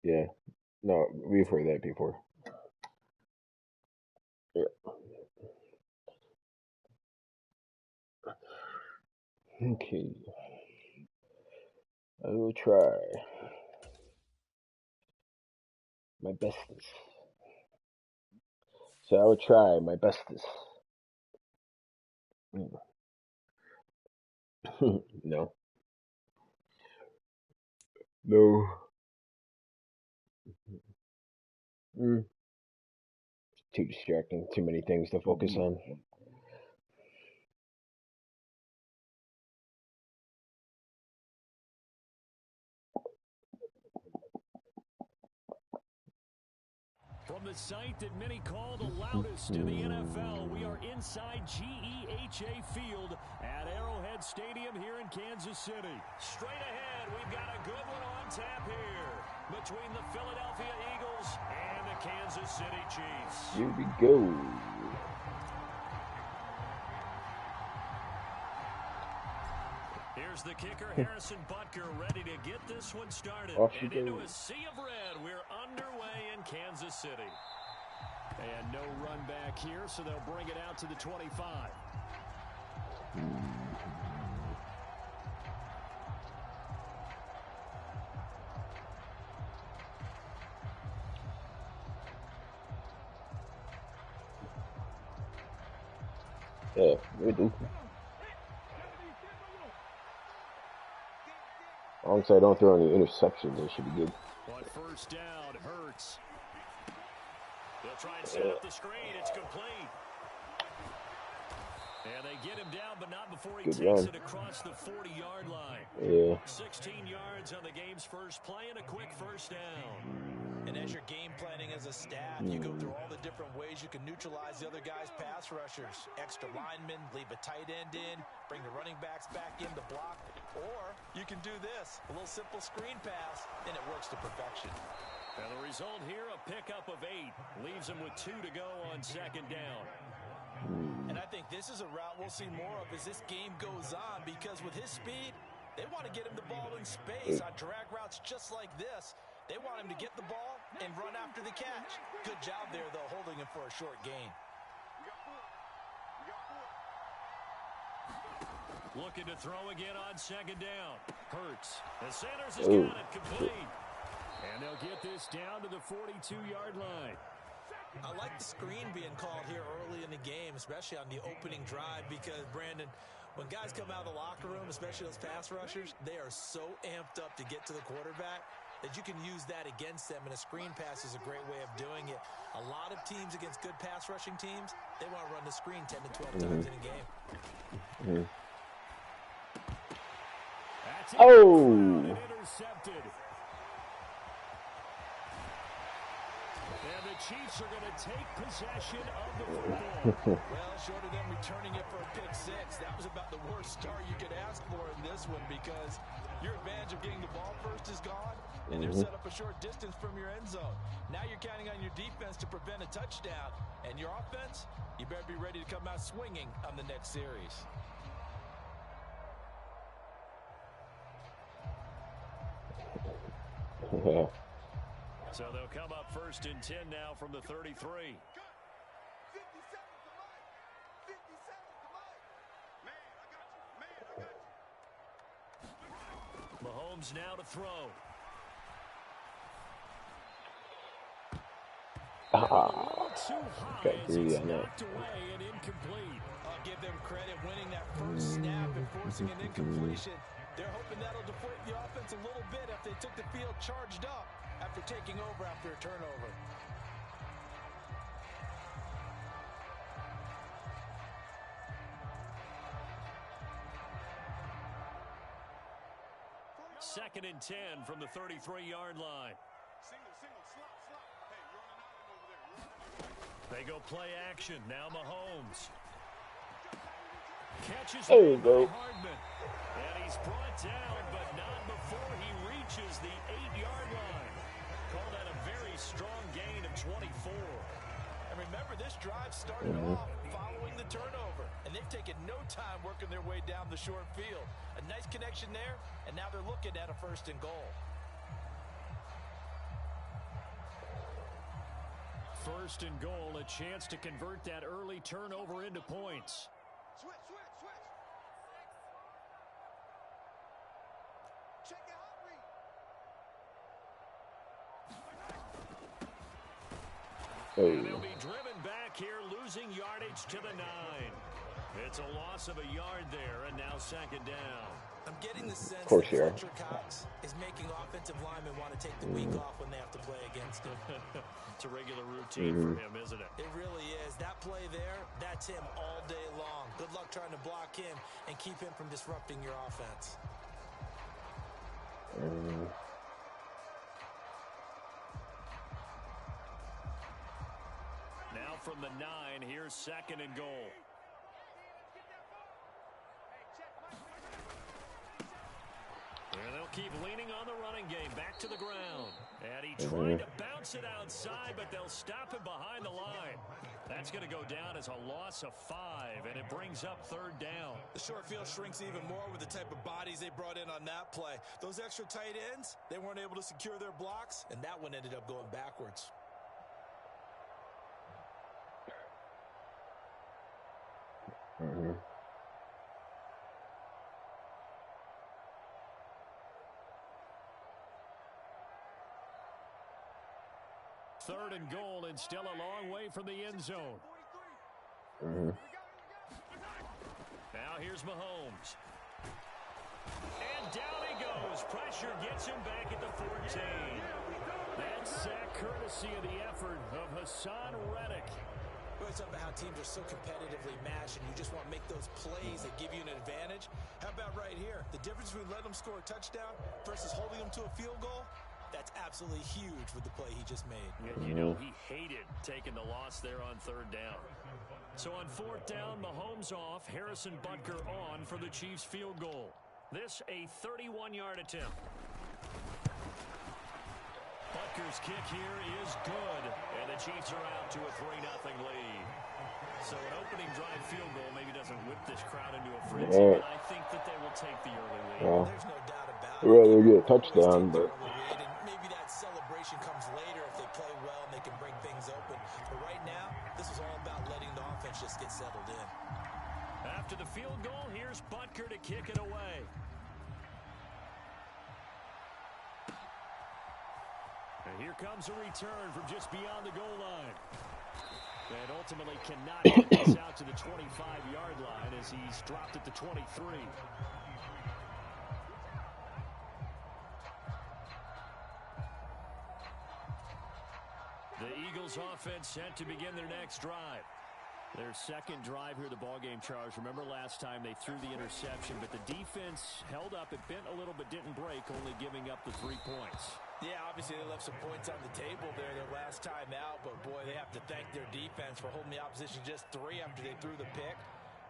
Yeah. No, we've heard that before. Yeah. Okay. I will try my bestest. So I will try my bestest. No. No. Mm. Too distracting. Too many things to focus on. From the site that many call the loudest in the NFL, we are inside GEHA Field at Arrowhead Stadium here in Kansas City. Straight ahead, we've got a good one on tap here between the Philadelphia Eagles and the Kansas City Chiefs. Here we go. Here's the kicker, Harrison Butker, ready to get this one started. Off she And into goes. a sea of red, we're underway in Kansas City. And no run back here, so they'll bring it out to the 25. Yeah, we do. As long as I don't throw any interceptions, they should be good. On first down, Hurts. They'll try and set up the screen. It's complete. And they get him down, but not before he takes it across the 40-yard line. Yeah. 16 yards on the game's first play and a quick first down. And as you're game planning as a staff, you go through all the different ways you can neutralize the other guy's pass rushers. Extra linemen, leave a tight end in, bring the running backs back in to block. Or you can do this, a little simple screen pass, and it works to perfection. And the result here, a pickup of 8. Leaves him with 2 to go on second down. And I think this is a route we'll see more of as this game goes on, because with his speed, they want to get him the ball in space on drag routes just like this. They want him to get the ball and run after the catch. Good job there, though, holding him for a short gain. Looking to throw again on second down. Hurts. And Sanders has got it complete. And they'll get this down to the 42-yard line. I like the screen being called here early in the game, especially on the opening drive, because, Brandon, when guys come out of the locker room, especially those pass rushers, they are so amped up to get to the quarterback that you can use that against them, and a screen pass is a great way of doing it. A lot of teams against good pass rushing teams, they want to run the screen 10 to 12 times in a game. That's intercepted. And the Chiefs are going to take possession of the football. Well, short of them returning it for a pick 6, that was about the worst start you could ask for in this one, because your advantage of getting the ball first is gone, and they're set up a short distance from your end zone. Now you're counting on your defense to prevent a touchdown, and your offense, you better be ready to come out swinging on the next series. So they'll come up first and 10 now from the 33. Mahomes now to throw. Too high as it's knocked away and incomplete. I'll give them credit winning that first snap and forcing an incompletion. They're hoping that'll deflate the offense a little bit if they took the field charged up after taking over after a turnover. Second and 10 from the 33-yard line. They go play action. Now Mahomes. Catches Hardman. And he's brought down, but not before he reaches the 8-yard line. Call that a very strong gain of 24. And remember, this drive started off following the turnover, and they've taken no time working their way down the short field. A nice connection there, and now they're looking at a 1st and goal. First and goal, a chance to convert that early turnover into points. Switch. Check it out, read. And they'll be driven back here, losing yardage to the 9. It's a loss of a yard there, and now second down. I'm getting the sense Of course that you are. Fletcher Cox is making offensive linemen want to take the week off when they have to play against him. It's a regular routine for him, isn't it? It really is. That play there, that's him all day long. Good luck trying to block him and keep him from disrupting your offense. Now from the 9, here's second and goal. And they'll keep leaning on the running game. Back to the ground. And he tried to bounce it outside, but they'll stop him behind the line. That's going to go down as a loss of 5, and it brings up third down. The short field shrinks even more with the type of bodies they brought in on that play. Those extra tight ends, they weren't able to secure their blocks, and that one ended up going backwards. Third and goal, and still a long way from the end zone. Now here's Mahomes. And down he goes. Pressure gets him back at the 14. That's sack courtesy of the effort of Hassan Reddick. We always talk about how teams are so competitively matched, and you just want to make those plays that give you an advantage. How about right here? The difference between letting them score a touchdown versus holding them to a field goal, that's absolutely huge with the play he just made. And you know he hated taking the loss there on third down. So on fourth down, Mahomes off, Harrison Butker on for the Chiefs field goal. This a 31-yard attempt. Butker's kick here is good, and the Chiefs are out to a 3-0 lead. So an opening drive field goal maybe doesn't whip this crowd into a frenzy, but I think that they will take the early lead. There's no doubt about it. I'd rather get a touchdown, but maybe that celebration comes later if they play well and they can break things open. But right now, this is all about letting the offense just get settled in. After the field goal, here's Butker to kick it away. And here comes a return from just beyond the goal line. And ultimately cannot get this out to the 25-yard line as he's dropped at the 23. The Eagles offense set to begin their next drive. Their second drive here, the ballgame, Charles. Remember last time they threw the interception, but the defense held up. It bent a little but didn't break, only giving up the 3 points. Yeah, obviously they left some points on the table there their last time out, but boy, they have to thank their defense for holding the opposition just 3 after they threw the pick.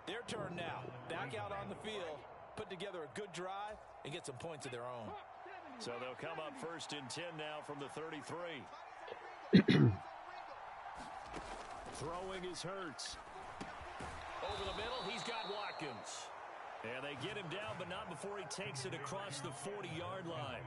Their turn now. Back out on the field, put together a good drive, and get some points of their own. So they'll come up first and 10 now from the 33. Throwing is Hurts. Over the middle, he's got Watkins. And they get him down, but not before he takes it across the 40-yard line.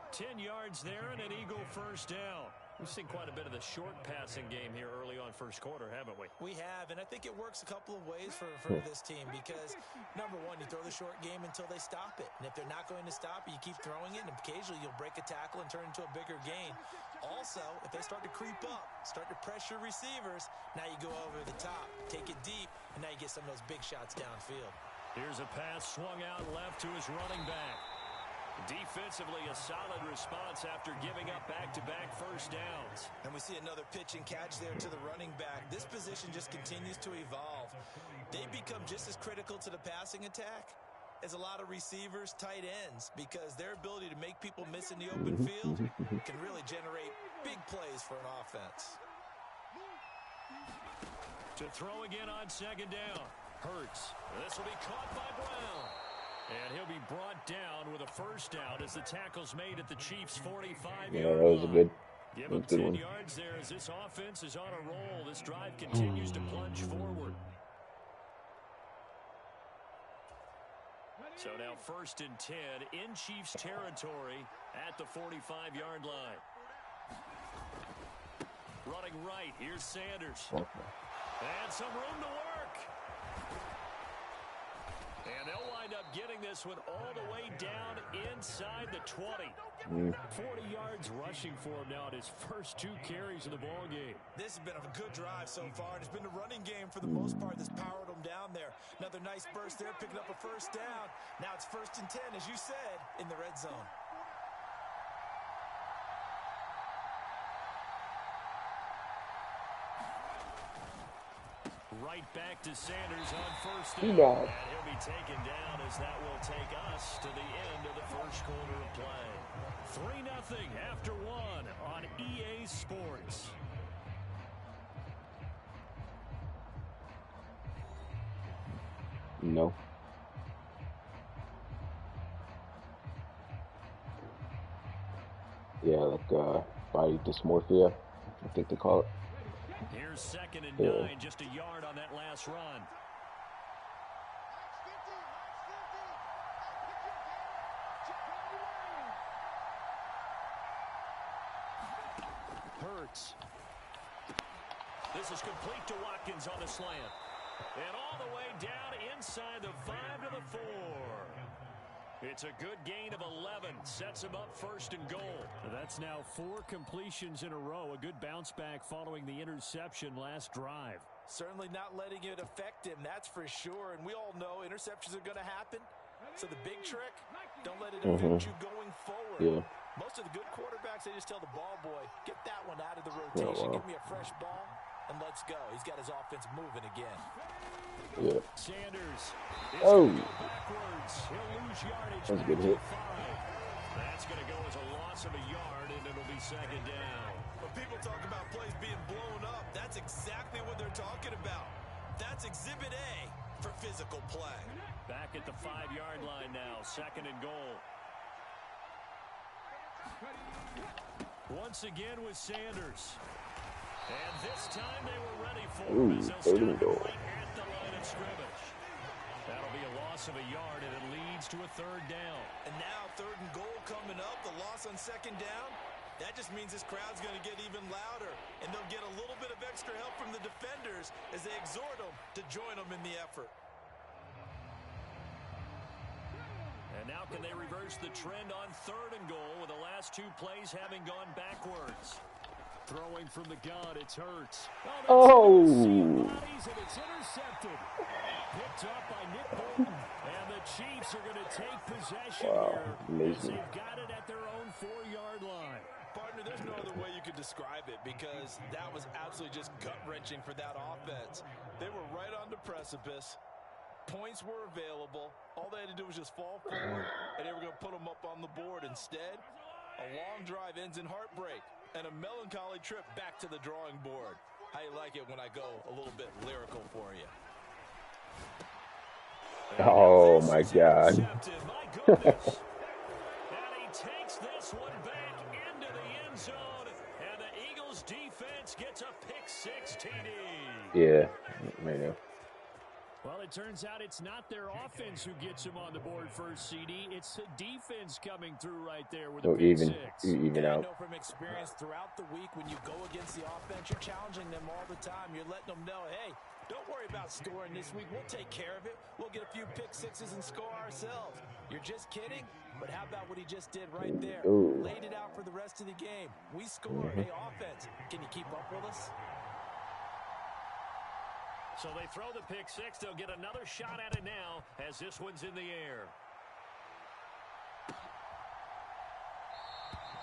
10 yards there and an Eagle first down. We've seen quite a bit of the short passing game here early on first quarter, haven't we? We have, and I think it works a couple of ways for this team because, number one, you throw the short game until they stop it. And if they're not going to stop it, you keep throwing it, and occasionally you'll break a tackle and turn it into a bigger gain. Also, if they start to creep up, start to pressure receivers, now you go over the top, take it deep, and now you get some of those big shots downfield. Here's a pass swung out left to his running back. Defensively, a solid response after giving up back-to-back first downs. And we see another pitch and catch there to the running back. This position just continues to evolve. They become just as critical to the passing attack as a lot of receivers, tight ends, because their ability to make people miss in the open field can really generate big plays for an offense. To throw again on second down. Hurts. This will be caught by Brown. And he'll be brought down with a first down as the tackle's made at the Chiefs' 45-yard line. yeah, that was a good, Give him 10 yards there as this offense is on a roll. This drive continues to plunge forward. So now first and 10 in Chiefs territory at the 45-yard line. Running going right. Here's Sanders. Okay. And some room to work. And they'll wind up getting this one all the way down inside the 20. 40 yards rushing for him now at his first 2 carries of the ball game. This has been a good drive so far. It's been a running game for the most part that's powered them down there. Another nice burst there, picking up a first down. Now it's 1st and 10, as you said, in the red zone. Right back to Sanders on 1st He down. died. And he'll be taken down as that will take us to the end of the first quarter of play. 3-0 after 1 on EA Sports. No. Yeah, like body dysmorphia, I think they call it. Here's 2nd and 9, just a yard on that last run. Hurts. This is complete to Watkins on the slant. And all the way down inside the 5 to the 4. It's a good gain of 11. Sets him up 1st and goal. That's now 4 completions in a row. A good bounce back following the interception last drive. Certainly not letting it affect him, that's for sure. And we all know interceptions are going to happen. So the big trick, don't let it affect you going forward. Yeah. Most of the good quarterbacks, they just tell the ball boy, get that one out of the rotation. Give me a fresh ball, and let's go. He's got his offense moving again. Yeah. Sanders. Oh. Backwards. He'll lose yardage. That's a good hit. That's going to go as a loss of a yard, and it'll be 2nd down. When people talk about plays being blown up, that's exactly what they're talking about. That's Exhibit A for physical play. Back at the 5-yard line now. 2nd and goal. Once again with Sanders. And this time they were ready for him as they'll start right at the line of scrimmage. That'll be a loss of a yard, and it leads to a 3rd down. And now 3rd and goal coming up. The loss on 2nd down. That just means this crowd's going to get even louder. And they'll get a little bit of extra help from the defenders as they exhort them to join them in the effort. And now can they reverse the trend on 3rd and goal with the last 2 plays having gone backwards? Throwing from the gun, it's Hurts. Oh! Bodies, and it's intercepted. Picked up by Nick Bolton. And the Chiefs are going to take possession here. Amazing. They've got it at their own 4-yard line. Partner, there's no other way you could describe it because that was absolutely just gut-wrenching for that offense. They were right on the precipice. Points were available. All they had to do was just fall forward, and they were going to put them up on the board. Instead, a long drive ends in heartbreak and a melancholy trip back to the drawing board. How you like it when I go a little bit lyrical for you? Oh, my God. My goodness. And he takes this one back into the end zone, and the Eagles defense gets a pick-6 TD. Yeah, I know. Well, it turns out it's not their offense who gets them on the board first, CD. It's the defense coming through right there with a pick-6. Even out. I know from experience throughout the week when you go against the offense, you're challenging them all the time. You're letting them know, hey, don't worry about scoring this week. We'll take care of it. We'll get a few pick-6s and score ourselves. You're just kidding? But how about what he just did right there? Ooh. Laid it out for the rest of the game. We scored. Hey, offense, can you keep up with us? So they throw the pick-6. They'll get another shot at it now as this one's in the air.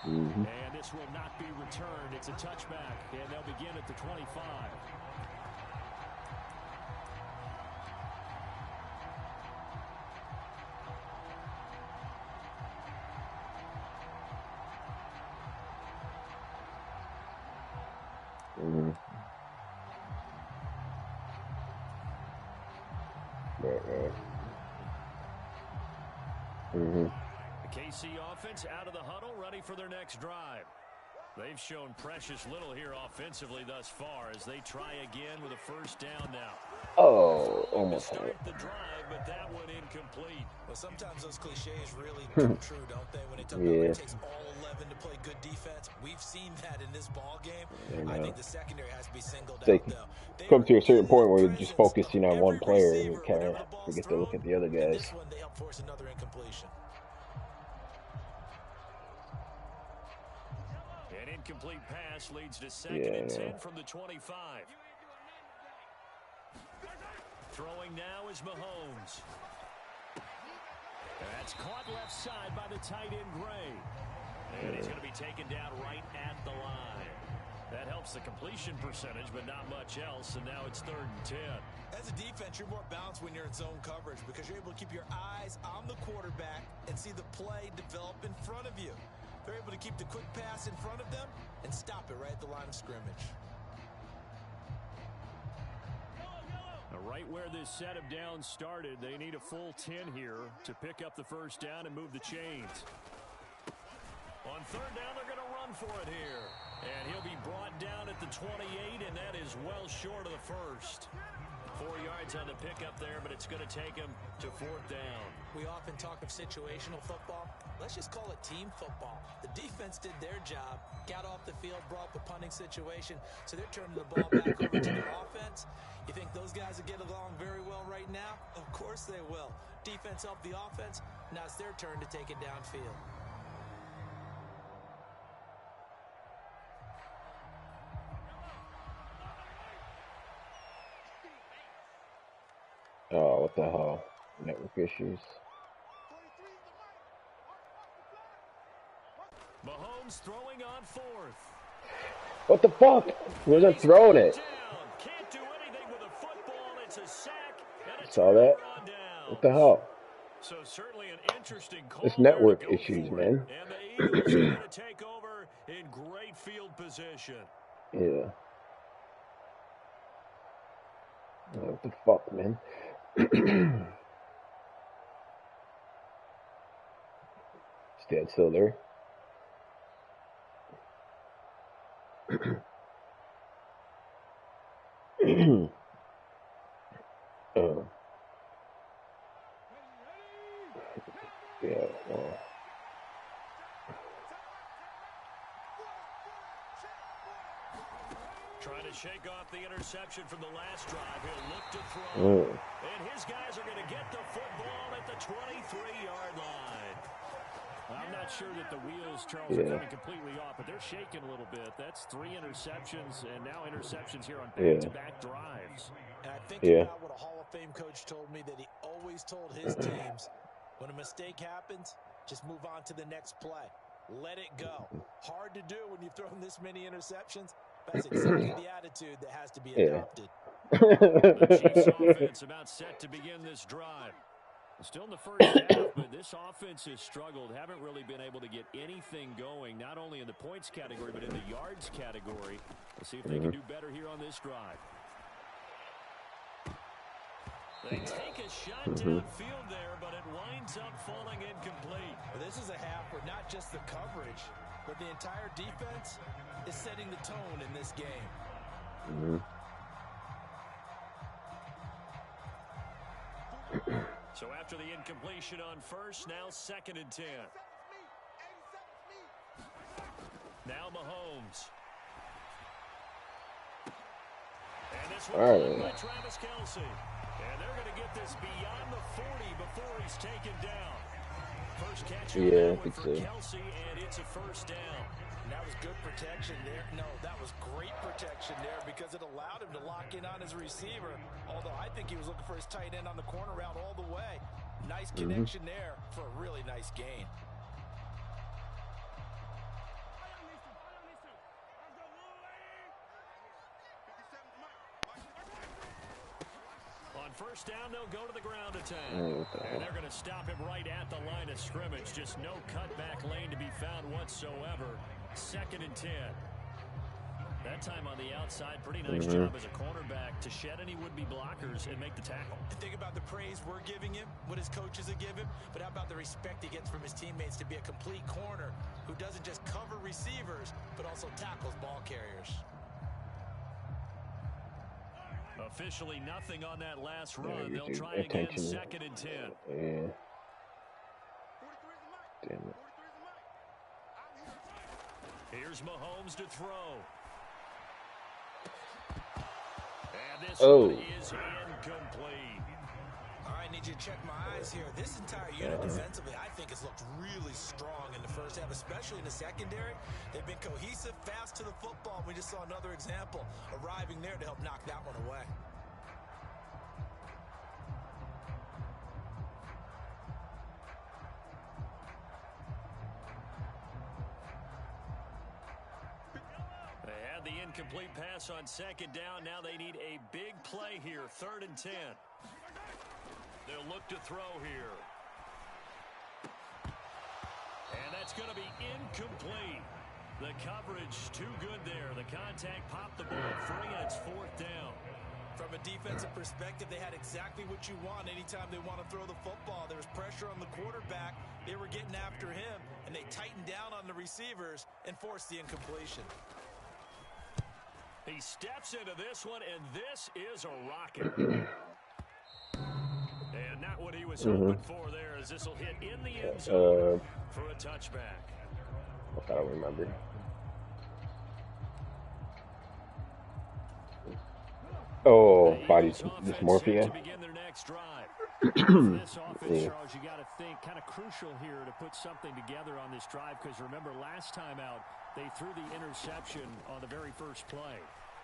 And this will not be returned. It's a touchback, and they'll begin at the 25. The KC offense out of the huddle, ready for their next drive. They've shown precious little here offensively thus far as they try again with a first down now. Oh my to start the drive, but that one incomplete. Well, sometimes those cliches really come true, don't they? When it takes all 11 to play good defense. We've seen that in this ball game. I think the secondary has to be singled out, though. Come to a certain point where you're just focusing on one player and you kind of forget to look at the other guys. This one, they help force another incompletion. An incomplete pass leads to second and 10 from the 25. Throwing now is Mahomes. That's caught left side by the tight end Gray. And he's going to be taken down right at the line. That helps the completion percentage, but not much else, and now it's 3rd and 10. As a defense, you're more balanced when you're in zone coverage because you're able to keep your eyes on the quarterback and see the play develop in front of you. They're able to keep the quick pass in front of them and stop it right at the line of scrimmage. Right where this set of downs started, they need a full 10 here to pick up the first down and move the chains. On 3rd down, they're going to run for it here. And he'll be brought down at the 28, and that is well short of the first. 4 yards on the pickup there, but it's going to take him to 4th down. We often talk of situational football. Let's just call it team football. The defense did their job, got off the field, brought the punting situation, so they're turning the ball back over to their offense. You think those guys will get along very well right now? Of course they will. Defense helped the offense. Now it's their turn to take it downfield. Oh, what the hell? Network issues. Mahomes throwing on 4th. What the fuck? He wasn't throwing it. Can't do anything with a football. It's a sack. Saw that? What the hell? So certainly an interesting call. It's network issues, man. And the Eagles are going to take over in great field position. Yeah. What the fuck, man? Stand still there. Yeah, well. Trying to shake off the interception from the last drive. He'll look to throw. And his guys are going to get the football at the 23-yard line. I'm not sure that the wheels, Charles, are coming completely off, but they're shaking a little bit. That's 3 interceptions, and now interceptions here on back-to-back drives. And I think about what a Hall of Fame coach told me, that he always told his teams, when a mistake happens, just move on to the next play. Let it go. Hard to do when you've thrown this many interceptions. That's exactly the attitude that has to be adopted. The Chiefs offense about set to begin this drive. Still in the first half, but this offense has struggled. Haven't really been able to get anything going, not only in the points category, but in the yards category. Let's see if they can do better here on this drive. They take a shot downfield there, but it winds up falling incomplete. This is a half where not just the coverage, but the entire defense is setting the tone in this game. So after the incompletion on first, now 2nd and 10. Now Mahomes. And this one by Travis Kelce. And they're going to get this beyond the 40 before he's taken down. First catch for Kelce, and it's a first down. And that was good protection there. No, that was great protection there because it allowed him to lock in on his receiver. Although I think he was looking for his tight end on the corner route all the way. Nice connection there for a really nice gain. On first down, they'll go to the ground attack. And they're going to stop him right at the line of scrimmage. Just no cutback lane to be found whatsoever. 2nd and 10. That time on the outside, pretty nice job as a cornerback to shed any would-be blockers and make the tackle. And think about the praise we're giving him, what his coaches have given him, but how about the respect he gets from his teammates to be a complete corner who doesn't just cover receivers, but also tackles ball carriers. Officially nothing on that last run. Yeah, They'll try again, 2nd and 10. Yeah. Damn it. Here's Mahomes to throw. And this Oh. one is incomplete. All right, need you to check my eyes here. This entire unit defensively, I think, has looked really strong in the first half, especially in the secondary. They've been cohesive, fast to the football. We just saw another example arriving there to help knock that one away. They had the incomplete pass on 2nd down. Now they need a big play here, 3rd and 10. They'll look to throw here. And that's going to be incomplete. The coverage too good there. The contact popped the ball free, and it's 4th down. From a defensive perspective, they had exactly what you want anytime they want to throw the football. There was pressure on the quarterback. They were getting after him, and they tightened down on the receivers and forced the incompletion. He steps into this one, and this is a rocket. And not what he was hoping for there, as this will hit in the end zone for a touchback. I don't remember. Oh, body dysmorphia. To begin their next drive. This offense, Yeah. Charles, you got to think kind of crucial here to put something together on this drive, because remember last time out they threw the interception on the very first play.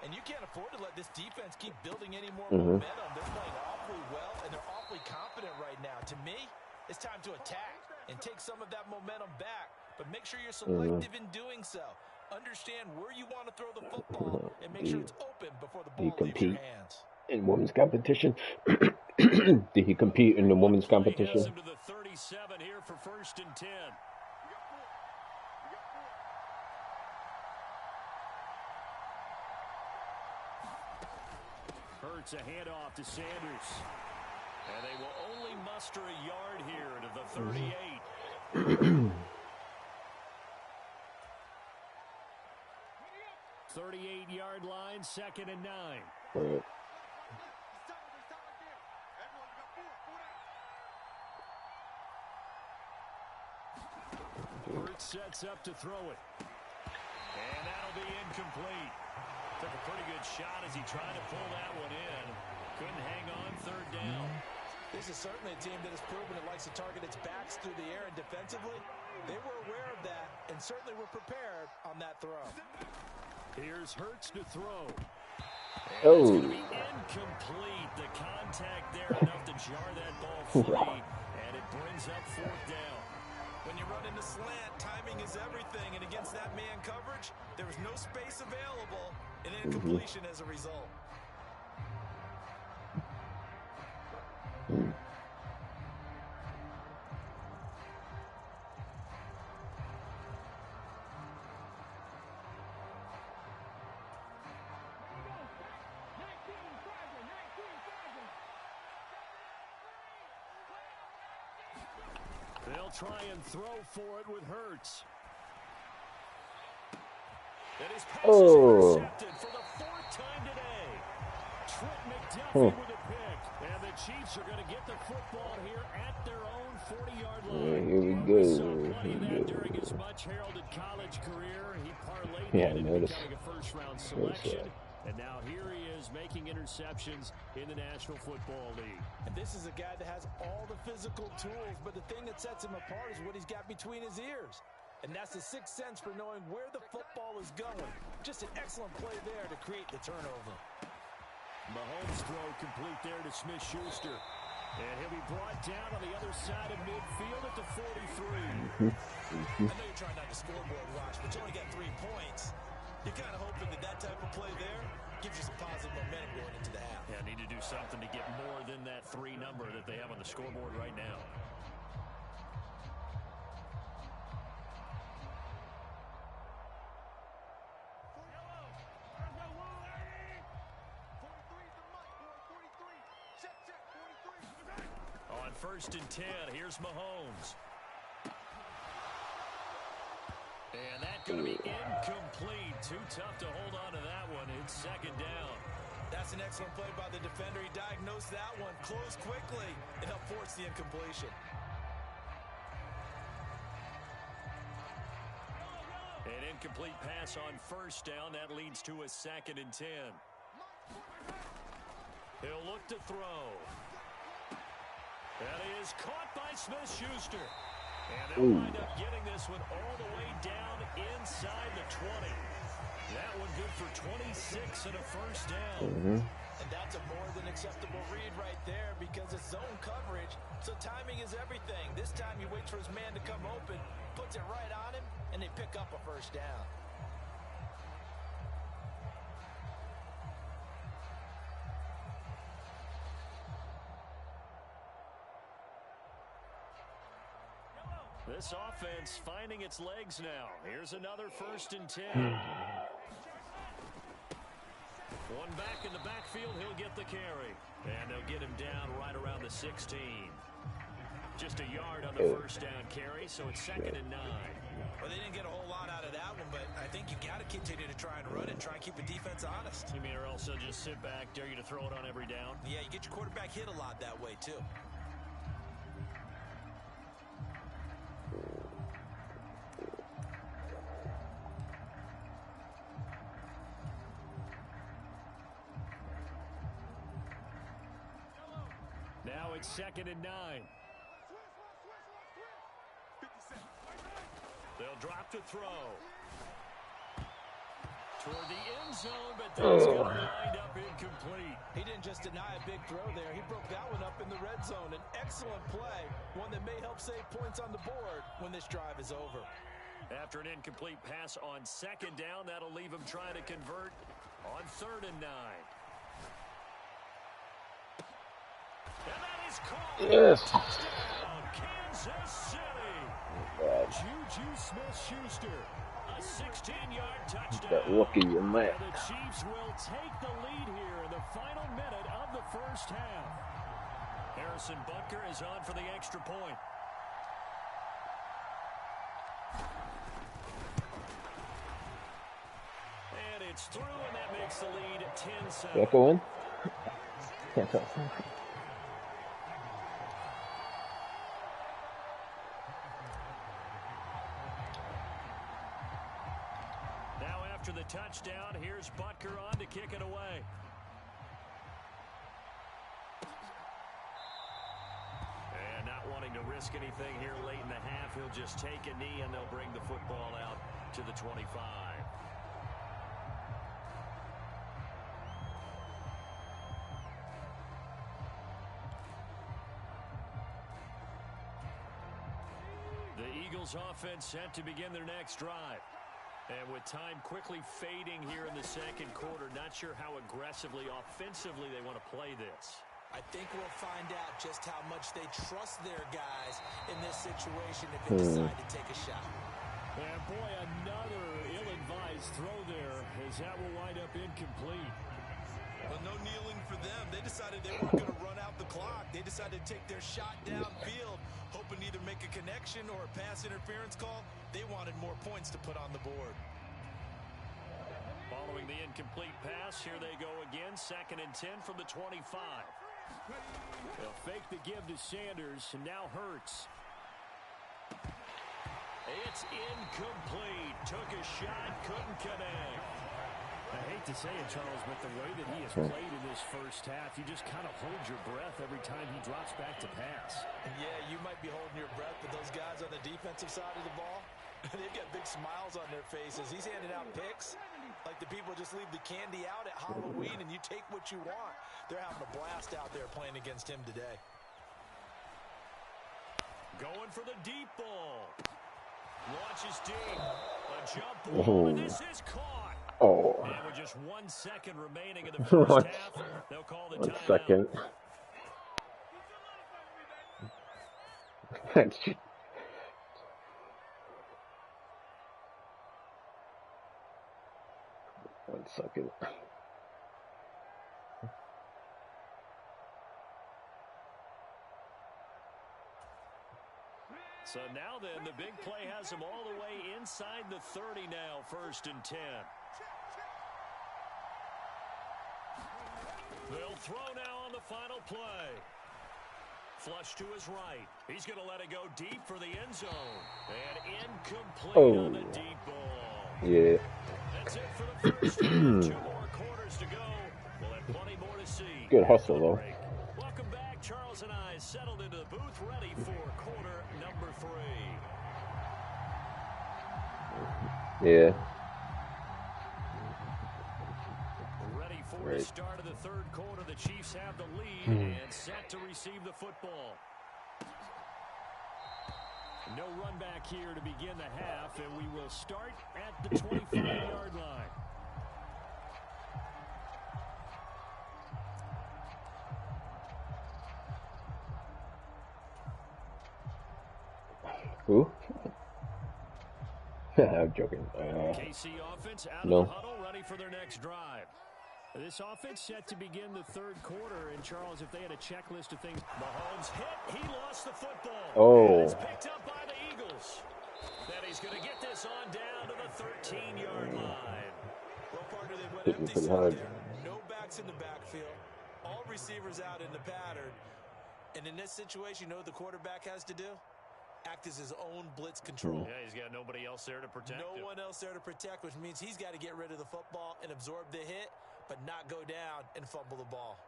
And you can't afford to let this defense keep building any more momentum. They're playing awfully well, and they're awfully confident right now. To me, it's time to attack and take some of that momentum back. But make sure you're selective in doing so. Understand where you want to throw the football and make sure it's open before the ball leaves your hands. In women's competition? Did he compete in the women's competition? To the 37 here for 1st and 10. Hurts a handoff to Sanders. And they will only muster a yard here to the 38. 38-yard line, 2nd and 9. Right. Hurts sets up to throw it. And that'll be incomplete. Took a pretty good shot as he tried to pull that one in. Couldn't hang on, 3rd down. This is certainly a team that has proven it likes to target its backs through the air, and defensively, they were aware of that and certainly were prepared on that throw. Here's Hurts to throw. And Oh. it's going to be incomplete. The contact there enough to jar that ball free, and it brings up 4th down. When you run into slant, timing is everything, and against that man coverage, there was no space available, and incompletion as a result. They'll try and throw for it with Hurts. And his pass is intercepted for the 4th time today. Trent McDuffie with a pick. And the Chiefs are going to get the football here at their own 40-yard line. Here we go. We saw plenty of that during his much-heralded college career. He parlayed that into becoming a first-round selection. And now here he is making interceptions in the National Football League. And this is a guy that has all the physical tools, but the thing that sets him apart is what he's got between his ears. And that's the sixth sense for knowing where the football is going. Just an excellent play there to create the turnover. Mahomes' throw complete there to Smith-Schuster. And he'll be brought down on the other side of midfield at the 43. I know you're trying not to scoreboard watch, but you only got 3 points. You're kind of hoping that type of play there gives you some positive momentum going into the half. Yeah, need to do something to get more than that 3 number that they have on the scoreboard right now. On 1st and 10, here's Mahomes. And that's going to be incomplete. Too tough to hold on to that one. It's 2nd down. That's an excellent play by the defender. He diagnosed that one, closed quickly, and helped force the incompletion. An incomplete pass on first down. That leads to a 2nd and 10. He'll look to throw. That is caught by Smith-Schuster. And they'll wind up getting this one all the way down inside the 20. That one good for 26 and a first down. And that's a more than acceptable read right there because it's zone coverage. So timing is everything. This time he waits for his man to come open, puts it right on him, and they pick up a first down. This offense finding its legs now. Here's another 1st and 10. One back in the backfield, he'll get the carry. And they'll get him down right around the 16. Just a yard on the first down carry, so it's 2nd and 9. Well, they didn't get a whole lot out of that one, but I think you got to continue to try and run it, try and keep the defense honest. You mean or else they'll just sit back, dare you to throw it on every down? Yeah, you get your quarterback hit a lot that way, too. Now it's 2nd and 9. They'll drop to throw. Toward the end zone, but that's going to wind up incomplete. He didn't just deny a big throw there. He broke that one up in the red zone. An excellent play, one that may help save points on the board when this drive is over. After an incomplete pass on 2nd down, that'll leave him trying to convert on 3rd and 9. And that is caught. Yes. Touchdown, Kansas City. Juju Smith-Schuster, a 16-yard touchdown. That rookie in there. And the Chiefs will take the lead here in the final minute of the first half. Harrison Butker is on for the extra point. And it's through, and that makes the lead 10-7. Will it go in? Can't tell. Now after the touchdown, here's Butker on to kick it away. And not wanting to risk anything here late in the half, he'll just take a knee and they'll bring the football out to the 25. The Eagles offense set to begin their next drive. And with time quickly fading here in the second quarter, not sure how aggressively, offensively they want to play this. I think we'll find out just how much they trust their guys in this situation if they decide to take a shot. And boy, another ill-advised throw there as that will wind up incomplete. Well, no kneeling for them. They decided they weren't going to run out the clock. They decided to take their shot downfield, hoping to either make a connection or a pass interference call. They wanted more points to put on the board. Following the incomplete pass, here they go again. 2nd and 10 from the 25. They'll fake the give to Sanders, and now Hurts. It's incomplete. Took a shot, couldn't connect. I hate to say it, Charles, but the way that he has played in this first half, you just kind of hold your breath every time he drops back to pass. Yeah, you might be holding your breath, but those guys on the defensive side of the ball, they've got big smiles on their faces. He's handing out picks like the people just leave the candy out at Halloween and you take what you want. They're having a blast out there playing against him today. Going for the deep ball. Launches deep. A jump ball, and this is caught. Oh. And with just 1 second remaining in the first half, they'll call the timeout. 1 second. One second. So now then, the big play has him all the way inside the 30 now, 1st and 10. They'll throw now on the final play. Flush to his right. He's going to let it go deep for the end zone. And incomplete on the deep ball. Yeah. That's it for the first half. 2 more quarters to go. We'll have plenty more to see. Good hustle, though. Welcome back. Charles and I settled into the booth, ready for quarter number 3. Yeah. Ready for the start of the third quarter. The Chiefs have the lead and set to receive the football. No run back here to begin the half, and we will start at the 25-yard line. Who? I'm joking. KC offense out of the huddle, ready for their next drive. This offense set to begin the third quarter. And Charles, if they had a checklist of things, Mahomes hit, he lost the football. Oh. And it's picked up by the Eagles. Then he's going to get this on down to the 13-yard line. Well, partner, they went empty set there. No backs in the backfield. All receivers out in the pattern. And in this situation, you know what the quarterback has to do? Act as his own blitz control. Yeah, he's got nobody else there to protect him. No one else there to protect, which means he's got to get rid of the football and absorb the hit, but not go down and fumble the ball.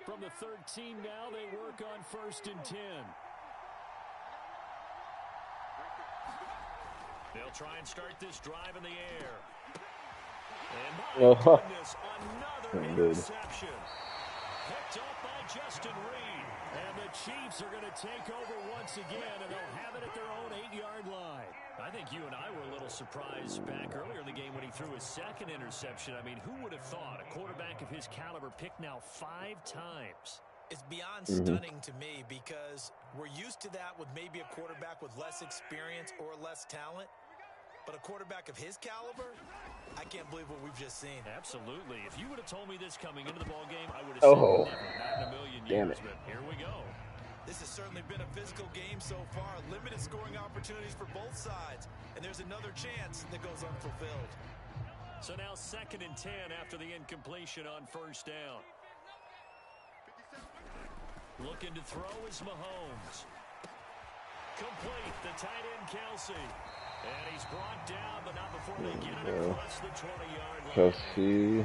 From the 13 now, they work on 1st and 10. They'll try and start this drive in the air. And my goodness, another interception. Picked up by Justin Reed. And the Chiefs are going to take over once again, and they'll have it at their own 8-yard line. I think you and I were a little surprised back earlier in the game when he threw his second interception. I mean, who would have thought a quarterback of his caliber picked now 5 times? It's beyond stunning to me because we're used to that with maybe a quarterback with less experience or less talent. But a quarterback of his caliber, I can't believe what we've just seen. Absolutely. If you would have told me this coming into the ballgame, I would have said never, not in a million years. But here we go. This has certainly been a physical game so far. Limited scoring opportunities for both sides. And there's another chance that goes unfulfilled. So now 2nd and 10 after the incompletion on 1st down. Looking to throw is Mahomes. Complete. The tight end, Kelsey. And he's brought down, but not before they get it across the 20-yard line. Kelsey.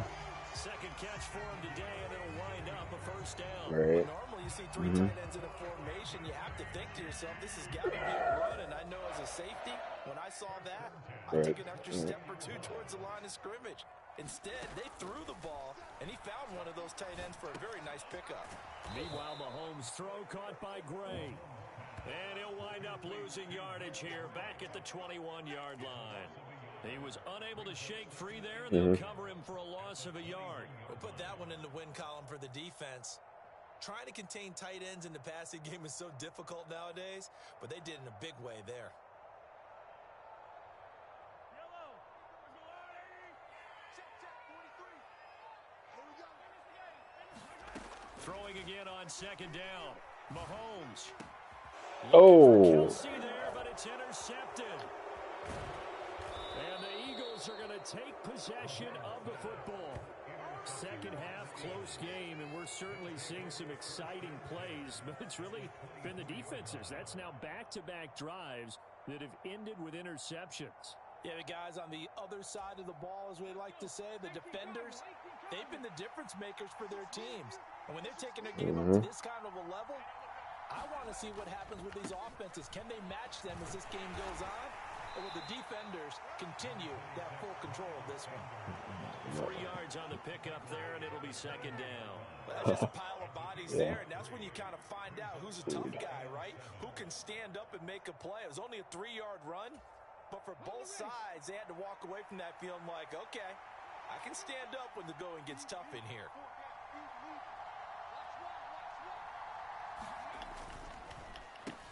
Second catch for him today, and it'll wind up a 1st down. Right. Normally you see 3 tight ends in a formation. You have to think to yourself, this has got to be a run. And I know as a safety, when I saw that, I took an extra step or 2 towards the line of scrimmage. Instead, they threw the ball, and he found one of those tight ends for a very nice pickup. Meanwhile, Mahomes' throw caught by Gray. And he'll wind up losing yardage here back at the 21-yard line. He was unable to shake free there, and they'll cover him for a loss of a yard. We'll put that one in the win column for the defense. Trying to contain tight ends in the passing game is so difficult nowadays, but they did in a big way there. Throwing again on 2nd down. Mahomes. Kelsey there, but it's intercepted. And the Eagles are going to take possession of the football. Second half, close game, and we're certainly seeing some exciting plays, but it's really been the defenses. That's now back-to-back drives that have ended with interceptions. Yeah, the guys on the other side of the ball, as we like to say, the defenders, they've been the difference makers for their teams. And when they're taking their game up to this kind of a level, I want to see what happens with these offenses. Can they match them as this game goes on? Or will the defenders continue to have full control of this one? 3 yards on the pickup there, and it'll be 2nd down. Well, that's just a pile of bodies there, and that's when you kind of find out who's a tough guy, right? Who can stand up and make a play. It was only a 3-yard run, but for both sides, they had to walk away from that feeling like, okay, I can stand up when the going gets tough in here.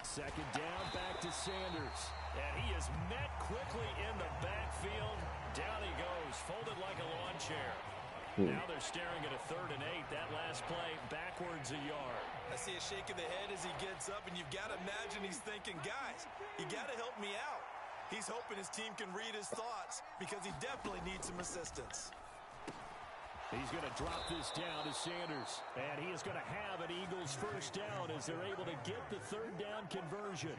Second down, back to Sanders. And he is met quickly in the backfield. Down he goes, folded like a lawn chair. Now they're staring at a 3rd and 8. That last play, backwards a yard. I see a shake of the head as he gets up, and you've got to imagine he's thinking, guys, you got to help me out. He's hoping his team can read his thoughts because he definitely needs some assistance. He's going to drop this down to Sanders. And he is going to have an Eagles first down as they're able to get the third down conversion.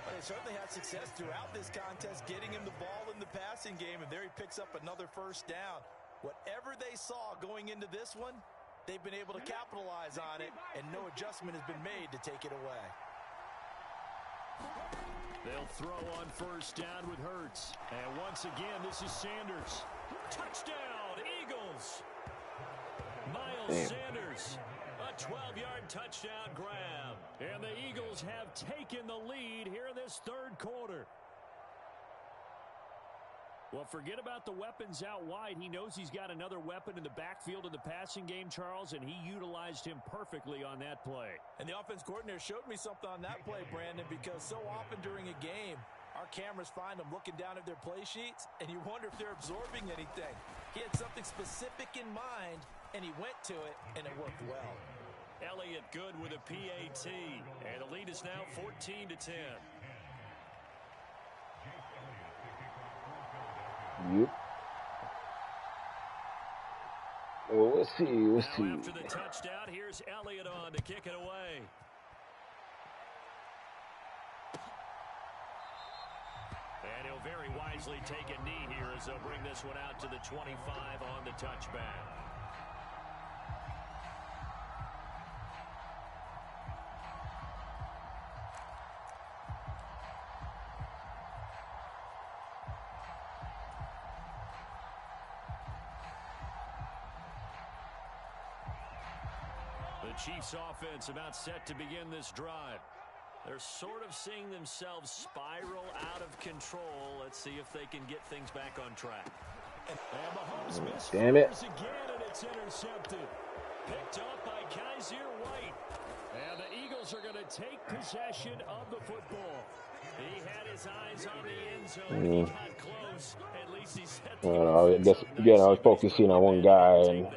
Well, they certainly had success throughout this contest, getting him the ball in the passing game, and there he picks up another first down. Whatever they saw going into this one, they've been able to capitalize on it, and no adjustment has been made to take it away. They'll throw on first down with Hurts. And once again, this is Sanders. Touchdown, Eagles! Miles Sanders, a 12-yard touchdown grab. And the Eagles have taken the lead here in this third quarter. Well, forget about the weapons out wide. He knows he's got another weapon in the backfield in the passing game, Charles, and he utilized him perfectly on that play. And the offense coordinator showed me something on that play, Brandon, because so often during a game, our cameras find them looking down at their play sheets, and you wonder if they're absorbing anything. He had something specific in mind, and he went to it, and it worked well. Elliott good with a PAT, and the lead is now 14-10. Yep. Well, let's see. Now after the touchdown, here's Elliott on to kick it away. And he'll very wisely take a knee here as they'll bring this one out to the 25 on the touchback. The Chiefs offense about set to begin this drive. They're sort of seeing themselves spiral out of control. Let's see if they can get things back on track. And Mahomes misses Damn it. again, and it's intercepted. Picked up by Kaiser White. And the Eagles are going to take possession of the football. He had his eyes on the end zone. He got close. At least he set the I guess, again, I was focusing on one guy and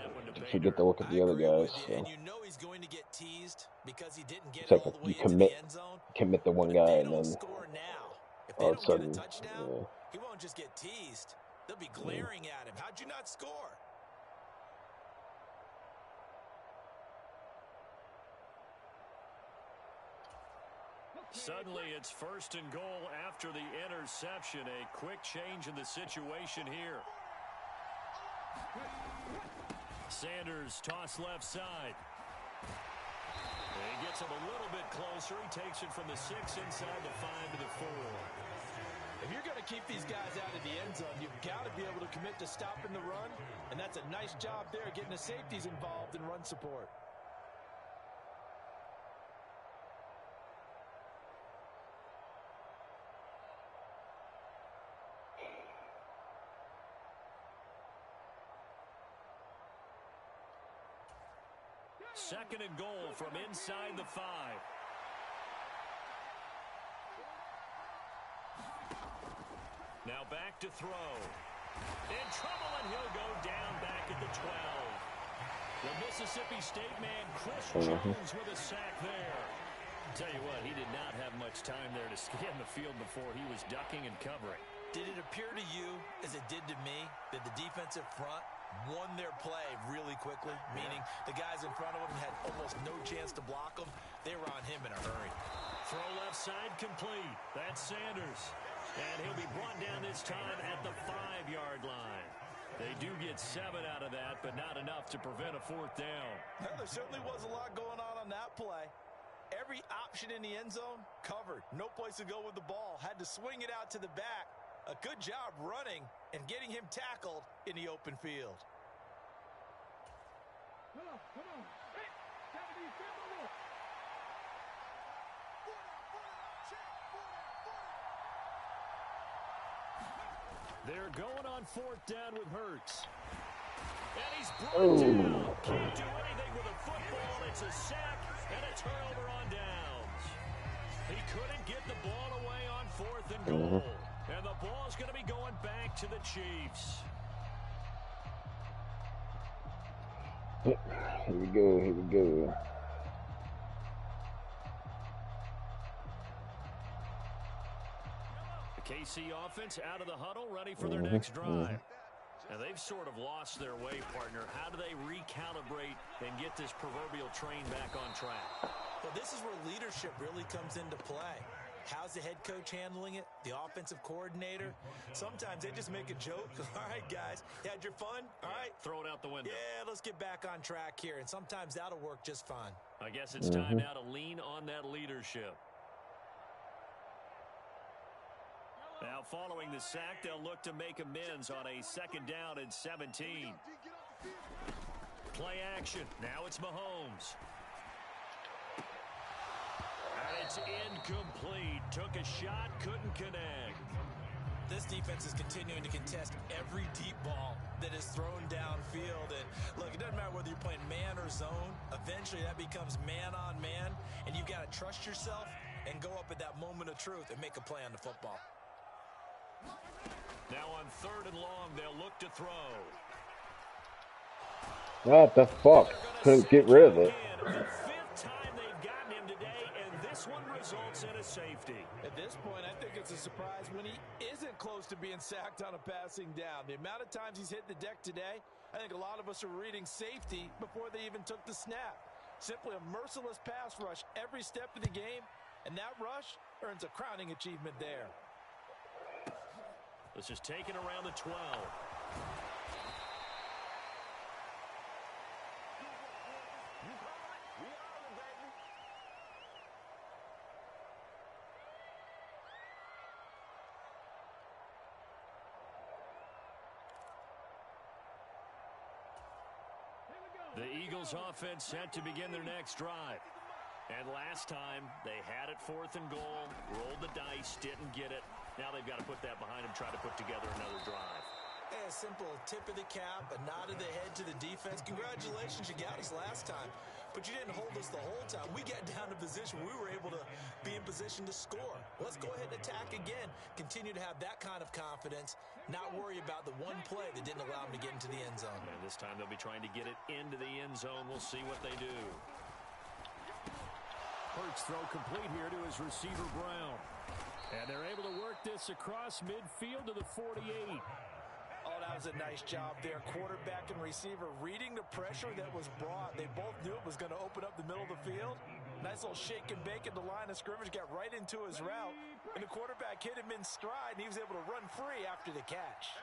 forget to look at the other guys. So. And you know he's going to get teased because he didn't get It's it like all the way you into the end zone. commit to one But guy if they and don't then score now, if they all of a don't get sudden, a touchdown, he won't just get teased. They'll be glaring at him. How'd you not score? Suddenly, it's first and goal after the interception. A quick change in the situation here. Sanders toss left side. He gets him a little bit closer. He takes it from the 6 inside the 5 to the 4. If you're going to keep these guys out of the end zone, you've got to be able to commit to stopping the run, and that's a nice job there getting the safeties involved in run support. Second and goal from inside the 5. Now back to throw. In trouble, and he'll go down back at the 12. The Mississippi State man, Chris Jones, with a sack there. Tell you what, he did not have much time there to scan the field before he was ducking and covering. Did it appear to you, as it did to me, that the defensive front won their play really quickly, meaning the guys in front of them had almost no chance to block them? They were on him in a hurry. Throw left side complete. That's Sanders. And he'll be brought down this time at the 5-yard line. They do get 7 out of that, but not enough to prevent a fourth down. Well, there certainly was a lot going on that play. Every option in the end zone covered. No place to go with the ball. Had to swing it out to the back. A good job running and getting him tackled in the open field. They're going on fourth down with Hurts. And he's brought down. Can't do anything with a football. It's a sack and a turnover on downs. He couldn't get the ball away on fourth and goal. And the ball's going to be going back to the Chiefs. Here we go. Here we go. The KC offense out of the huddle, ready for their next drive. Now, they've sort of lost their way, partner. How do they recalibrate and get this proverbial train back on track? Well, this is where leadership really comes into play. How's the head coach handling it? The offensive coordinator? Sometimes they just make a joke. All right, guys, you had your fun? All right. Throw it out the window. Yeah, let's get back on track here. And sometimes that'll work just fine. I guess it's time now to lean on that leadership. Now, following the sack, they'll look to make amends on a 2nd down and 17. Play action. Now it's Mahomes. And it's incomplete. Took a shot, couldn't connect. This defense is continuing to contest every deep ball that is thrown downfield. And look, it doesn't matter whether you're playing man or zone. Eventually, that becomes man on man. And you've got to trust yourself and go up at that moment of truth and make a play on the football. Now on 3rd and long, they'll look to throw. What the fuck? Couldn't get rid of it. The 5th time they've gotten him today, and this one results in a safety. At this point, I think it's a surprise when he isn't close to being sacked on a passing down. The amount of times he's hit the deck today, I think a lot of us are reading safety before they even took the snap. Simply a merciless pass rush every step of the game, and that rush earns a crowning achievement there. This is taken around the 12. The Eagles offense set to begin their next drive. And last time, they had it 4th and goal, rolled the dice, didn't get it. Now they've got to put that behind them, try to put together another drive. Hey, a simple tip of the cap, a nod of the head to the defense. Congratulations, you got us last time. But you didn't hold us the whole time. We got down to position. We were able to be in position to score. Let's go ahead and attack again. Continue to have that kind of confidence. Not worry about the one play that didn't allow them to get into the end zone. And this time they'll be trying to get it into the end zone. We'll see what they do. Hurts throw complete here to his receiver, Brown. And they're able to work this across midfield to the 48. Oh, that was a nice job there. Quarterback and receiver reading the pressure that was brought. They both knew it was going to open up the middle of the field. Nice little shake and bake at the line of scrimmage. Got right into his route. And the quarterback hit him in stride, and he was able to run free after the catch.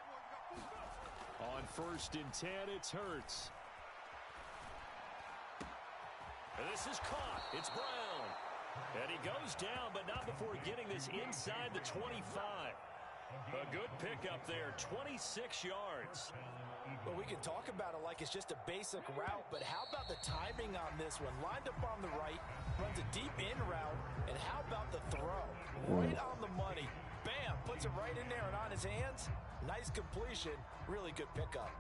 On 1st and 10, it's Hurts. And this is caught. It's Brown. And he goes down, but not before getting this inside the 25. A good pickup there, 26 yards. Well, we can talk about it like it's just a basic route, but how about the timing on this one? Lined up on the right, runs a deep in route, and how about the throw? Right on the money. Bam, puts it right in there and on his hands. Nice completion, really good pickup.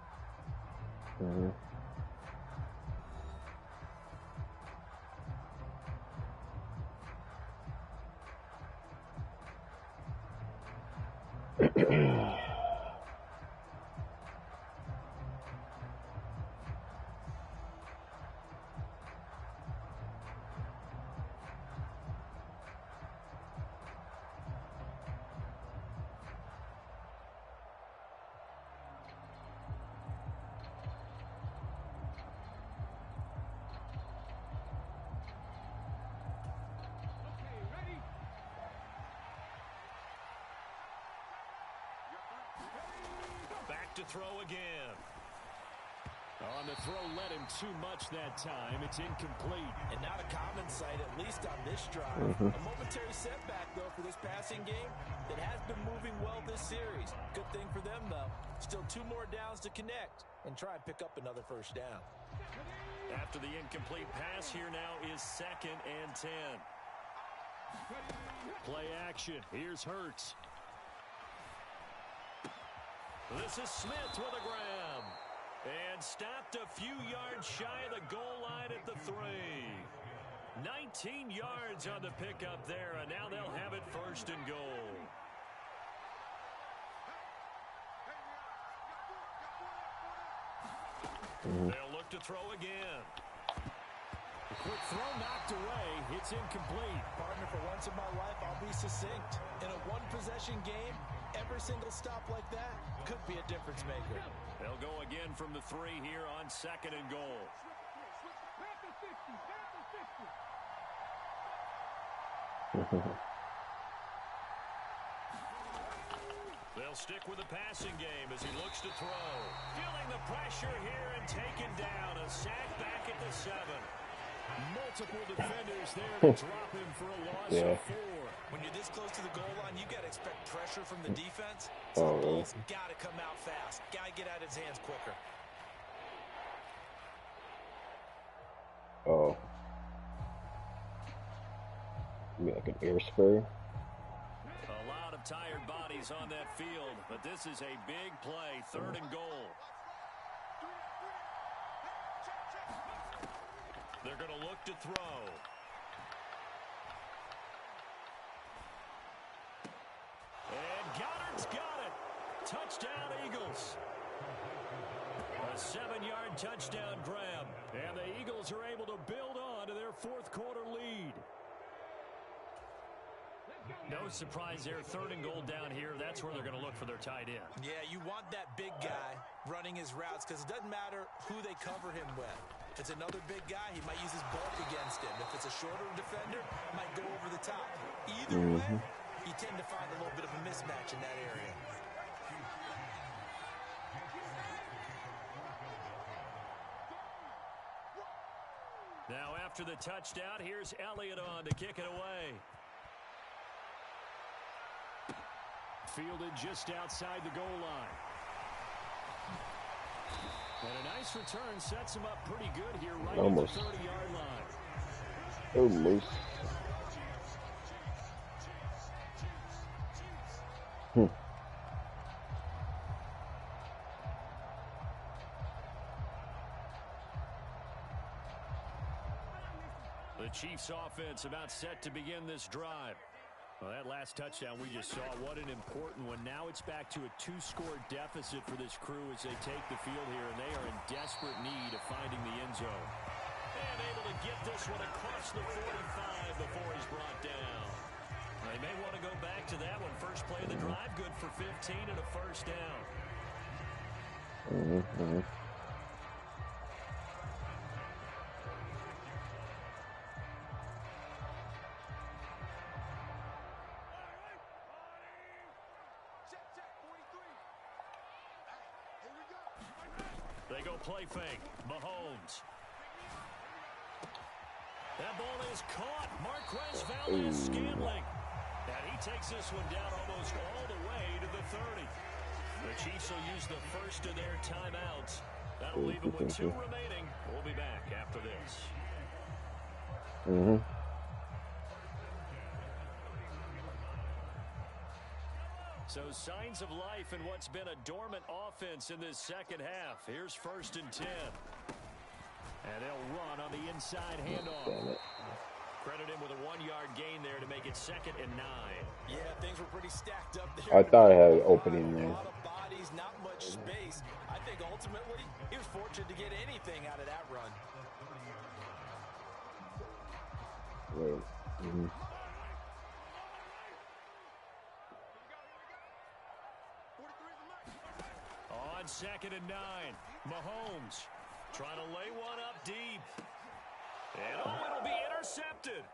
To throw again. On the throw, led him too much that time. It's incomplete. And not a common sight, at least on this drive. A momentary setback, though, for this passing game that has been moving well this series. Good thing for them, though. Still 2 more downs to connect and try and pick up another 1st down. After the incomplete pass, here now is 2nd and 10. Play action. Here's Hurts. This is Smith with a grab. And stopped a few yards shy of the goal line at the 3. 19 yards on the pickup there, and now they'll have it 1st and goal. They'll look to throw again. A quick throw knocked away. It's incomplete. Partner, for once in my life, I'll be succinct. In a one-possession game, every single stop like that could be a difference maker. They'll go again from the 3 here on 2nd and goal. They'll stick with the passing game as he looks to throw. Feeling the pressure here and taken down. A sack back at the 7. Multiple defenders there to drop him for a loss of 4. When you're this close to the goal line, you got to expect pressure from the defense. So the ball's got to come out fast. Got to get out of his hands quicker. Oh. Maybe like an air spur. A lot of tired bodies on that field, but this is a big play. 3rd and goal. They're going to look to throw. And Goddard's got it. Touchdown, Eagles. A 7-yard touchdown grab. And the Eagles are able to build on to their 4th quarter lead. No surprise there. 3rd and goal down here. That's where they're going to look for their tight end. Yeah, you want that big guy running his routes because it doesn't matter who they cover him with. If it's another big guy, he might use his bulk against him. If it's a shorter defender, might go over the top. Either way, you tend to find a little bit of a mismatch in that area. Now after the touchdown, here's Elliott on to kick it away. Fielded just outside the goal line. And a nice return sets him up pretty good here right Almost. at the 30-yard line. Almost. The Chiefs offense about set to begin this drive. Well, that last touchdown we just saw, what an important one. Now it's back to a 2-score deficit for this crew as they take the field here, and they are in desperate need of finding the end zone. And able to get this one across the 45 before he's brought down. They may want to go back to that one. First play of the drive, good for 15 and a first down. They go play fake. Mahomes. That ball is caught. Marquez Valdes-Scantling. And he takes this one down almost all the way to the 30. The Chiefs will use the first of their timeouts. That'll leave them with 2 remaining. We'll be back after this. So signs of life in what's been a dormant offense in this second half. Here's 1st and 10. And they'll run on the inside handoff. Credit him with a 1-yard gain there to make it 2nd and 9. Yeah, things were pretty stacked up there. I thought I had an opening A there. lot of bodies, not much space. I think ultimately he was fortunate to get anything out of that run. Right. On 2nd and 9, Mahomes trying to lay one up deep. And it'll be intercepted.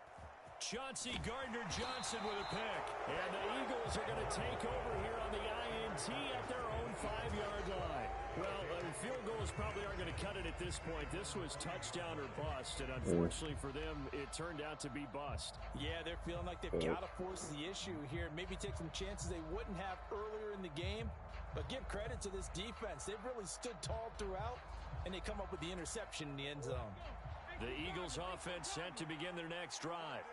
Chauncey Gardner-Johnson with a pick. And the Eagles are going to take over here on the INT at their own 5-yard line. Well, field goals probably aren't going to cut it at this point. This was touchdown or bust, and unfortunately for them, it turned out to be bust. Yeah, they're feeling like they've got to force the issue here. Maybe take some chances they wouldn't have earlier in the game. But give credit to this defense. They've really stood tall throughout, and they come up with the interception in the end zone. The Eagles offense set to begin their next drive.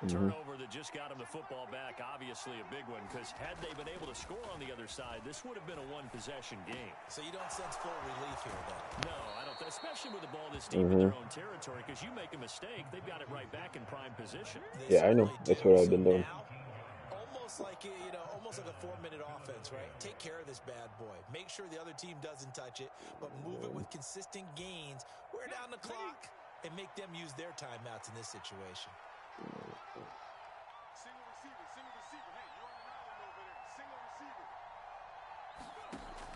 Turnover that just got them the football back, obviously a big one, because had they been able to score on the other side, this would have been a 1-possession game. So you don't sense full relief here, though? No, I don't, especially with the ball this deep in their own territory, because you make a mistake, they've got it right back in prime position. Yeah, I know. That's what I've been doing. Almost like almost like a 4-minute offense, right? Take care of this bad boy. Make sure the other team doesn't touch it, but move it with consistent gains. Wear down the clock and make them use their timeouts in this situation.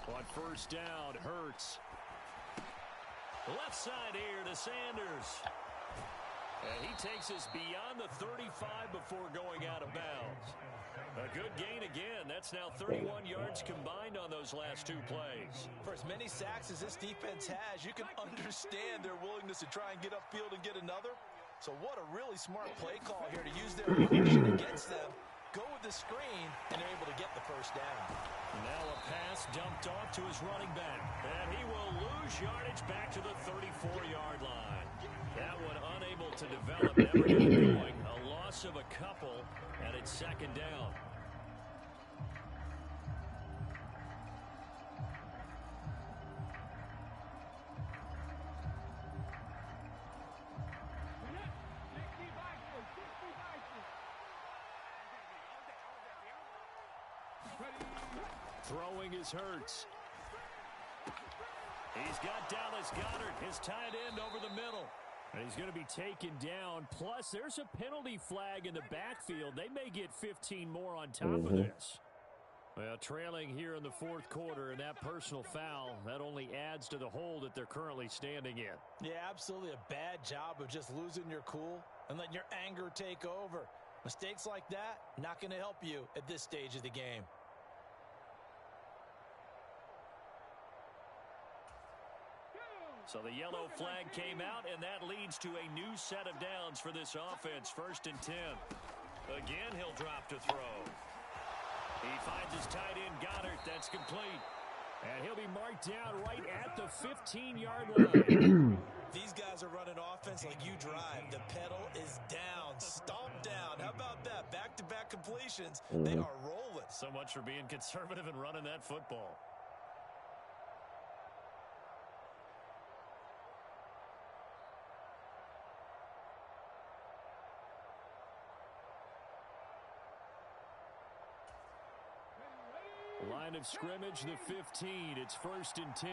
Oh, On first down, Hurts. Left side here to Sanders. And he takes us beyond the 35 before going out of bounds. A good gain again. That's now 31 yards combined on those last two plays. For as many sacks as this defense has, you can understand their willingness to try and get upfield and get another. So what a really smart play call here to use their aggression against them. Go with the screen, and they're able to get the first down. Now a pass dumped off to his running back. And he will lose yardage back to the 34-yard line. That one unable to develop, never get going. A loss of a couple, and it's second down. Throwing is Hurts. He's got Dallas Goedert, his tight end, over the middle. And he's going to be taken down. Plus, there's a penalty flag in the backfield. They may get 15 more on top of this. Well, trailing here in the fourth quarter, and that personal foul, that only adds to the hole that they're currently standing in. Yeah, absolutely a bad job of just losing your cool and letting your anger take over. Mistakes like that, not going to help you at this stage of the game. So the yellow flag came out, and that leads to a new set of downs for this offense. 1st and 10. Again, he'll drop to throw. He finds his tight end, Goddard. That's complete. And he'll be marked down right at the 15-yard line. These guys are running offense like you drive. The pedal is down. Stomp down. How about that? Back-to-back completions. They are rolling. So much for being conservative and running that football. Line of scrimmage, the 15. It's 1st and 10.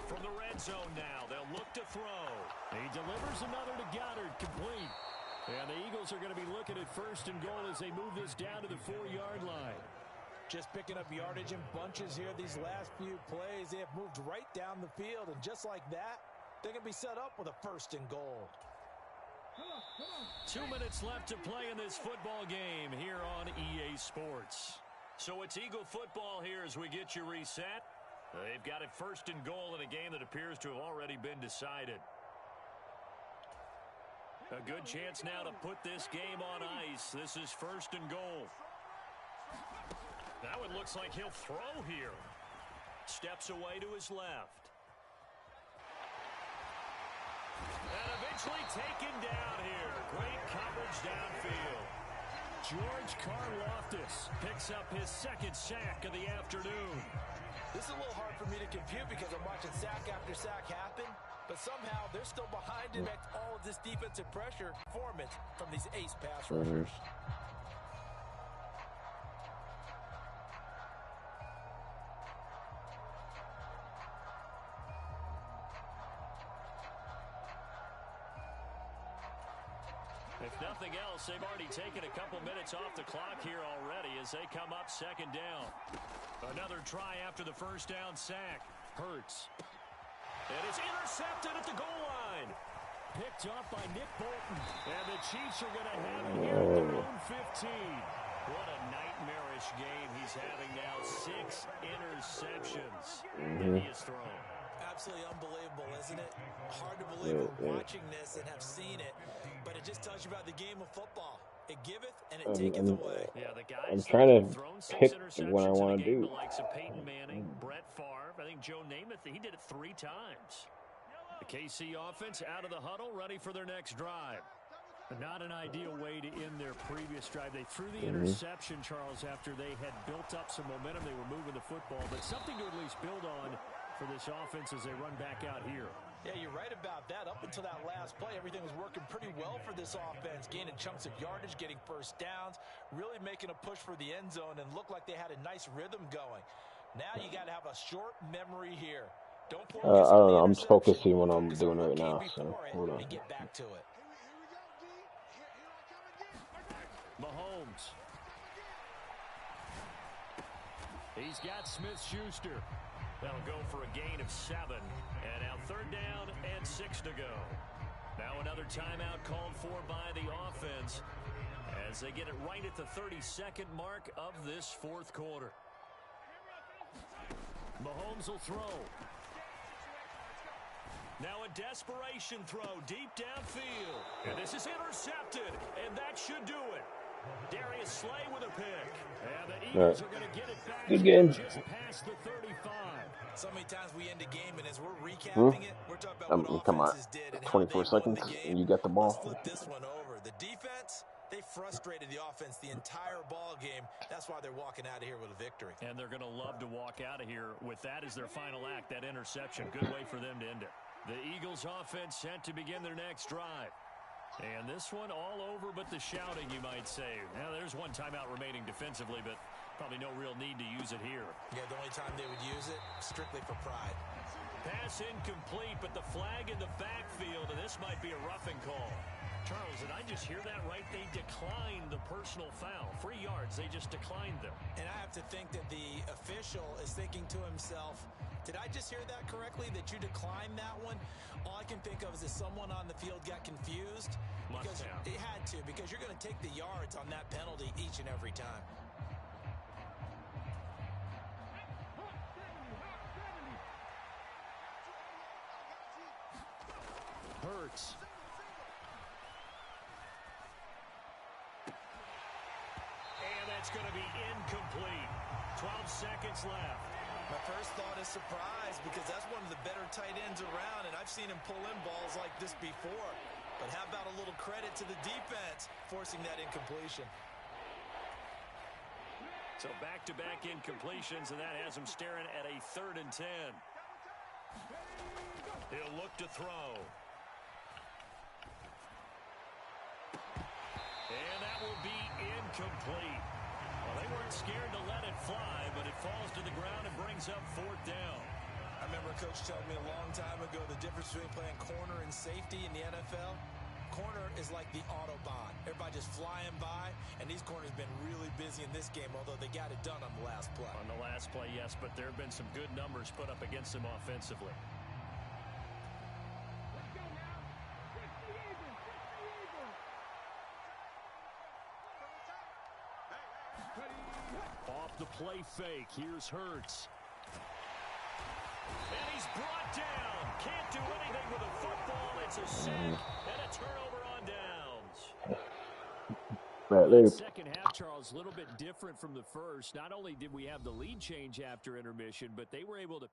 From the red zone now, they'll look to throw. He delivers another to Goddard, complete. And the Eagles are going to be looking at 1st and goal as they move this down to the 4-yard line. Just picking up yardage in bunches here these last few plays. They have moved right down the field, and just like that, they're going to be set up with a 1st and goal. 2 minutes left to play in this football game here on EA Sports. So it's Eagle football here as we get you reset. They've got it 1st and goal in a game that appears to have already been decided. A good chance now to put this game on ice. This is 1st and goal. Now it looks like he'll throw here. Steps away to his left. And eventually taken down here. Great coverage downfield. George Karlaftis picks up his 2nd sack of the afternoon. This is a little hard for me to compute because I'm watching sack after sack happen, but somehow they're still behind him at all of this defensive pressure performance from these ace pass rushers. If nothing else, they've already taken a couple minutes off the clock here already as they come up 2nd down. Another try after the 1st down sack. Hurts. And it's intercepted at the goal line. Picked up by Nick Bolton. And the Chiefs are going to have it here at their own 15. What a nightmarish game he's having now. 6 interceptions that he has thrown. Absolutely unbelievable, isn't it? Hard to believe we're watching this and have seen it, but it just tells you about the game of football. It giveth and it taketh away. Yeah, the guys I'm trying to thrown 6 pick interceptions what I want to in the game, do. the likes of Peyton Manning, Brett Favre, I think Joe Namath, he did it 3 times. The KC offense out of the huddle, ready for their next drive. Not an ideal way to end their previous drive. They threw the interception, Charles, after they had built up some momentum. They were moving the football, but something to at least build on for this offense as they run back out here. Yeah, you're right about that. Up until that last play, everything was working pretty well for this offense, gaining chunks of yardage, getting 1st downs, really making a push for the end zone, and looked like they had a nice rhythm going. Now you got to have a short memory here. Don't focus I don't know. I'm interception. focusing what I'm Focus doing on right what now. came So before it hold on. and get back to it. Mahomes. He's got Smith-Schuster. That'll go for a gain of 7. And now 3rd down and 6 to go. Now another timeout called for by the offense as they get it right at the 32nd mark of this 4th quarter. Mahomes will throw. Now a desperation throw deep downfield. And this is intercepted, and that should do it. Darius Slay with a pick. And the Eagles are going to get it back just past the 35. So many times we end a game, and as we're recapping it, we're talking about what Come on, offenses did and 24 how they won seconds, the game. and you got the ball. Let's flip this one over. The defense, they frustrated the offense the entire ball game. That's why they're walking out of here with a victory. And they're going to love to walk out of here with that as their final act, that interception. Good way for them to end it. The Eagles offense set to begin their next drive. And this one all over but the shouting, you might say. Now, there's one timeout remaining defensively, but probably no real need to use it here. Yeah, the only time they would use it, strictly for pride. Pass incomplete, but the flag in the backfield, and this might be a roughing call. Charles, did I just hear that right? They declined the personal foul. 3 yards, they just declined them. And I have to think that the official is thinking to himself, did I just hear that correctly, that you declined that one? All I can think of is that someone on the field got confused. Because it had to, because you're going to take the yards on that penalty each and every time. Hurts. And that's going to be incomplete. 12 seconds left. My first thought is surprise, because that's one of the better tight ends around, and I've seen him pull in balls like this before. But how about a little credit to the defense forcing that incompletion? So back-to-back incompletions, and that has him staring at a 3rd and 10. He'll look to throw. And that will be incomplete. Well, they weren't scared to let it fly, but it falls to the ground and brings up 4th down. I remember a coach telling me a long time ago the difference between playing corner and safety in the NFL. Corner is like the Autobahn. Everybody just flying by, and these corners have been really busy in this game, although they got it done on the last play. On the last play, yes, but there have been some good numbers put up against them offensively. Off the play fake, here's Hurts. And he's brought down. Can't do anything with a football. It's a sack and a turnover on downs. Right, later. Second half, Charles, a little bit different from the first. Not only did we have the lead change after intermission, but they were able to